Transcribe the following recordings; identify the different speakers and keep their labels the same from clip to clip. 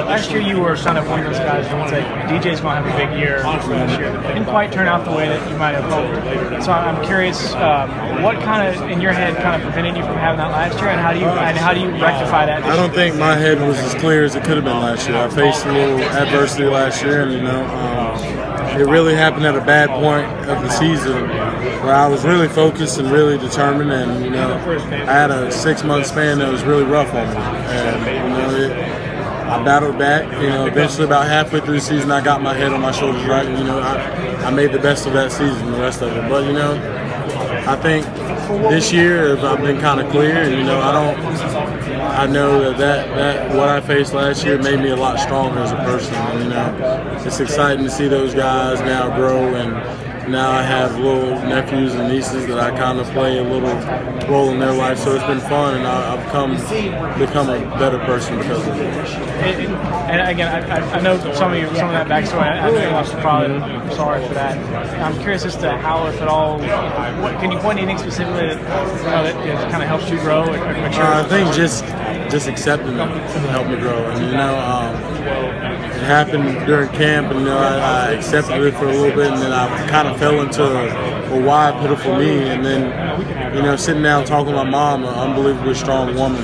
Speaker 1: last year you were kind of one of those guys who would say DJ's going to have a big year this year. It didn't quite turn out the way that you might have hoped. So I'm curious, what kind of in your head kind of prevented you from having that last year, and how do you rectify that?
Speaker 2: I don't think my head was as clear as it could have been last year. I faced a little adversity last year, and it really happened at a bad point of the season where I was really focused and really determined, and I had a 6-month span that was really rough on me, and I battled back. Eventually about halfway through the season, I got my head on my shoulders right. I made the best of that season, the rest of it. But I think this year I've been kind of clear, and I know that what I faced last year made me a lot stronger as a person. And, it's exciting to see those guys now grow, and now I have little nephews and nieces that I kind of play a little role in their life. So it's been fun, and I've become a better person because of it.
Speaker 1: And again, I know some of that backstory. I know you lost your father. I'm sorry for that. I'm curious as to how, if at all, can you point to anything specifically that kind of helped you grow or mature?
Speaker 2: I think just accepting it helped me grow. And it happened during camp, and I accepted it for a little bit, and then I kind of fell into a why pitiful me, and then sitting down talking to my mom, an unbelievably strong woman,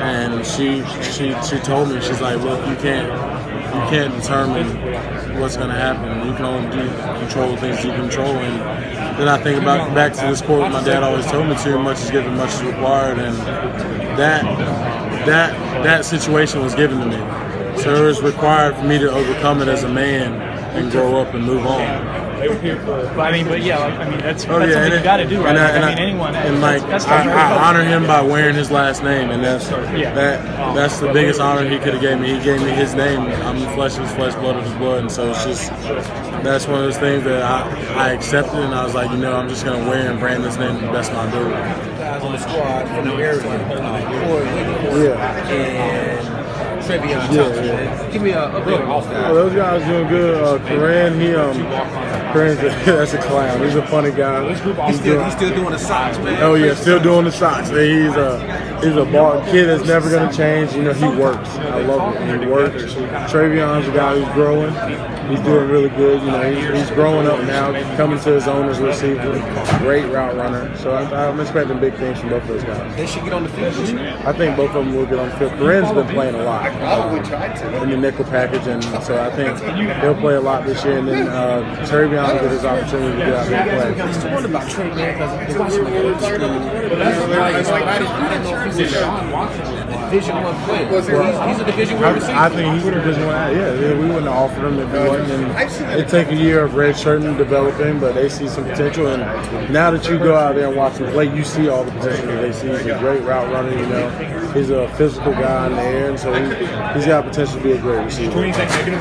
Speaker 2: and she told me, she's like, look, you can't determine what's going to happen. You can only control the things you control. And then I think back to this quote my dad always told me: too much is given, much is required. And that situation was given to me. So it was required for me to overcome it as a man and grow up and move on.
Speaker 1: That's something you got to do, right? Anyone.
Speaker 2: I honor him by wearing his last name, and that's the biggest honor he could have gave me. He gave me his name. I'm the flesh of his flesh, blood of his blood, and so it's just that's one of those things that I accepted, and I was like, I'm just gonna wear and brand this name to the best of my ability.
Speaker 3: Guys on the squad from the area, and Trevion. Give me a update on that.
Speaker 2: Those guys doing good. Corinne, that's a clown. He's a funny guy.
Speaker 3: He's still doing the socks, man.
Speaker 2: Oh yeah, still doing the socks. He's a bar kid that's never gonna change. He works. I love it. He works. Trevion's a guy who's growing. He's doing really good. He's growing up now, coming to his own as a receiver. Great route runner. So I'm expecting big things from both of those guys.
Speaker 3: They should get on the field this year.
Speaker 2: I think both of them will get on the field. Corinne's been playing a lot in the nickel package, and so I think he'll play a lot this year. And then Trevion will get his opportunity to get out there and play.
Speaker 3: I was wondering about Trey, man, because watching the old school. I didn't know if he was a Division I player. He's a Division I receiver.
Speaker 2: I think he's a Division I. Yeah, we wouldn't have offered him if he wasn't. And it take a year of redshirting and developing, but they see some potential. And now that you go out there and watch him play, you see all the potential that they see. He's a great route runner. He's a physical guy in the air, and so he's got potential to be a great receiver.